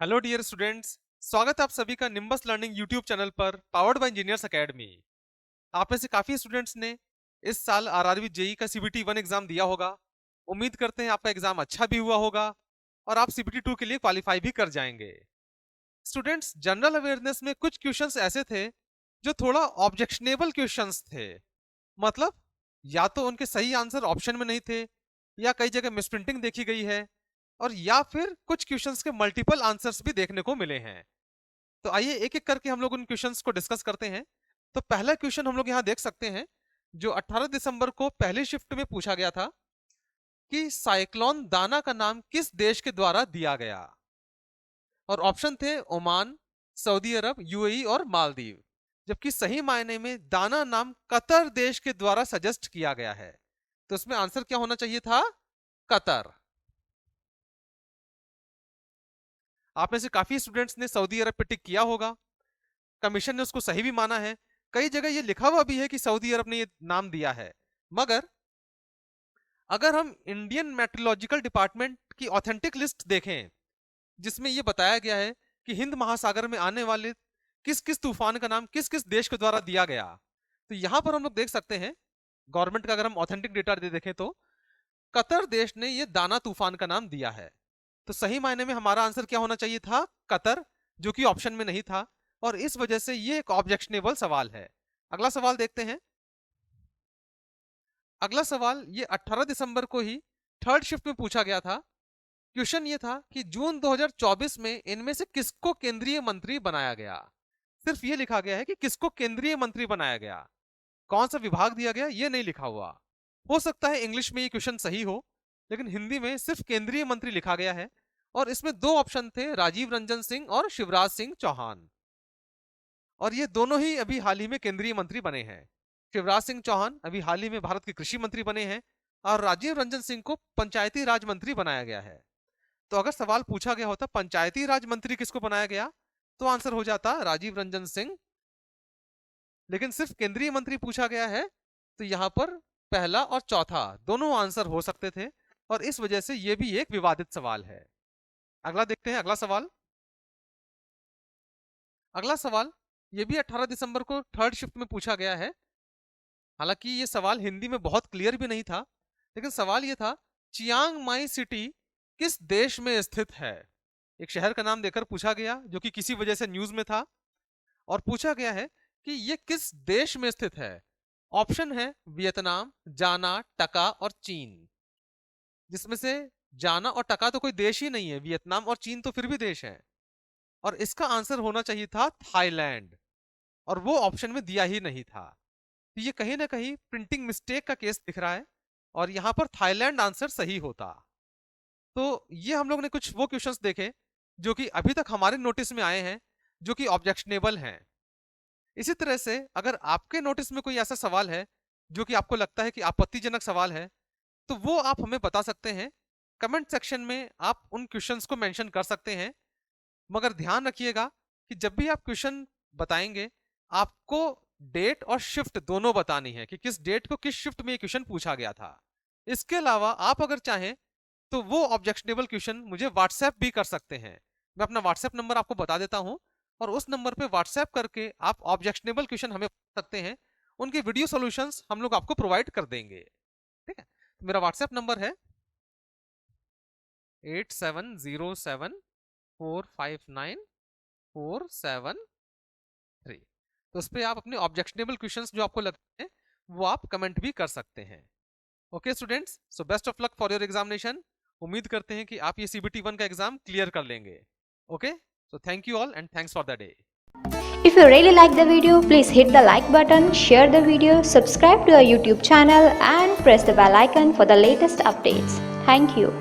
Hello dear students, स्वागत है आप सभी का निम्बस लर्निंग यूट्यूब चैनल पर पावर्ड बाय इंजीनियर्स एकेडमी। आप में से काफी स्टूडेंट्स ने इस साल आरआरबी जेई का सीबीटी 1 एग्जाम दिया होगा। उम्मीद करते हैं आपका एग्जाम अच्छा भी हुआ होगा और आप सीबीटी 2 के लिए क्वालिफाई भी कर जाएंगे। स्टूडेंट्स, जनरल अवेयरनेस में कुछ क्वेश्चंस ऐसे थे जो थोड़ा ऑब्जेक्शनेबल क्वेश्चंस थे। मतलब या तो उनके सही आंसर ऑप्शन में नहीं थे, या कई जगह मिसप्रिंटिंग देखी गई है, और या फिर कुछ क्वेश्चंस के मल्टीपल आंसर्स भी देखने को मिले हैं। तो आइए एक एक करके हम लोग उन क्वेश्चंस को डिस्कस करते हैं। तो पहला क्वेश्चन हम लोग यहाँ देख सकते हैं, जो 18 दिसंबर को पहली शिफ्ट में पूछा गया था कि साइक्लोन दाना का नाम किस देश के द्वारा दिया गया। और ऑप्शन थे ओमान, सऊदी अरब, यूएई और मालदीव। जबकि सही मायने में दाना नाम कतर देश के द्वारा सजेस्ट किया गया है। तो इसमें आंसर क्या होना चाहिए था? कतर। आप में से काफी स्टूडेंट्स ने सऊदी अरब पे टिक किया होगा। कमीशन ने उसको सही भी माना है। कई जगह ये लिखा हुआ भी है कि सऊदी अरब ने ये नाम दिया है। मगर अगर हम इंडियन मेट्रोलॉजिकल डिपार्टमेंट की ऑथेंटिक लिस्ट देखें, जिसमें ये बताया गया है कि हिंद महासागर में आने वाले किस किस तूफान का नाम किस किस देश के द्वारा दिया गया, तो यहां पर हम लोग देख सकते हैं गवर्नमेंट का अगर हम ऑथेंटिक डेटा देखें तो कतर देश ने ये दाना तूफान का नाम दिया है। तो सही मायने में हमारा आंसर क्या होना चाहिए था? कतर, जो कि ऑप्शन में नहीं था। और इस वजह से ये एक ऑब्जेक्शनेबल सवाल है। अगला सवाल देखते हैं। अगला सवाल ये 18 दिसंबर को ही थर्ड शिफ्ट में पूछा गया था। क्वेश्चन ये था कि जून 2024 में इनमें से किसको केंद्रीय मंत्री बनाया गया। सिर्फ ये लिखा गया है कि किसको केंद्रीय मंत्री बनाया गया, कौन सा विभाग दिया गया ये नहीं लिखा हुआ। हो सकता है इंग्लिश में ये क्वेश्चन सही हो, लेकिन हिंदी में सिर्फ केंद्रीय मंत्री लिखा गया है। और इसमें दो ऑप्शन थे, राजीव रंजन सिंह और शिवराज सिंह चौहान। और ये दोनों ही अभी हाल ही में केंद्रीय मंत्री बने हैं। शिवराज सिंह चौहान अभी हाल ही में भारत के कृषि मंत्री बने हैं, और राजीव रंजन सिंह को पंचायती राज मंत्री बनाया गया है। तो अगर सवाल पूछा गया होता पंचायती राज मंत्री किसको बनाया गया, तो आंसर हो जाता राजीव रंजन सिंह। लेकिन सिर्फ केंद्रीय मंत्री पूछा गया है, तो यहां पर पहला और चौथा दोनों आंसर हो सकते थे, और इस वजह से यह भी एक विवादित सवाल है। अगला देखते हैं। अगला सवाल ये भी 18 दिसंबर को थर्ड शिफ्ट में पूछा गया है। हालांकि ये सवाल हिंदी में बहुत क्लियर भी नहीं था, लेकिन सवाल ये था, चियांग माई सिटी किस देश में स्थित है। एक शहर का नाम देकर पूछा गया, जो कि किसी वजह से न्यूज में था। और पूछा गया है कि ये किस देश में स्थित है। ऑप्शन है वियतनाम, जाना, टका और चीन। जिसमें से जाना और टका तो कोई देश ही नहीं है, वियतनाम और चीन तो फिर भी देश है। और इसका आंसर होना चाहिए था थाईलैंड, और वो ऑप्शन में दिया ही नहीं था। तो ये कहीं ना कहीं प्रिंटिंग मिस्टेक का केस दिख रहा है, और यहां पर थाईलैंड आंसर सही होता। तो ये हम लोग ने कुछ वो क्वेश्चंस देखे जो कि अभी तक हमारे नोटिस में आए हैं, जो कि ऑब्जेक्शनेबल हैं। इसी तरह से अगर आपके नोटिस में कोई ऐसा सवाल है जो कि आपको लगता है कि आपत्तिजनक सवाल है, तो वो आप हमें बता सकते हैं। कमेंट सेक्शन में आप उन क्वेश्चंस को मेंशन कर सकते हैं। मगर ध्यान रखिएगा कि जब भी आप क्वेश्चन बताएंगे, आपको डेट और शिफ्ट दोनों बतानी है कि किस डेट को किस शिफ्ट में ये क्वेश्चन पूछा गया था। इसके अलावा आप अगर चाहें तो वो ऑब्जेक्शनेबल क्वेश्चन मुझे व्हाट्सएप भी कर सकते हैं। मैं अपना व्हाट्सएप नंबर आपको बता देता हूं, और उस नंबर पे व्हाट्सएप करके आप ऑब्जेक्शनेबल क्वेश्चन हमें पूछ सकते हैं। उनके वीडियो सॉल्यूशंस हम लोग आपको प्रोवाइड कर देंगे। ठीक है, तो मेरा व्हाट्सएप नंबर है 8707459473। तो उस पर आप अपने ऑब्जेक्शनेबल क्वेश्चंस जो आपको लगते हैं वो आप कमेंट भी कर सकते हैं। Okay students, so best of luck for your examination. उम्मीद करते हैं कि आप ये सीबीटी 1 का एग्जाम क्लियर कर लेंगे। Okay, so thank you all and thanks for the day. If you really like the video, please hit the like button, share the video, subscribe to our YouTube channel and press the bell icon for the latest updates. Thank you.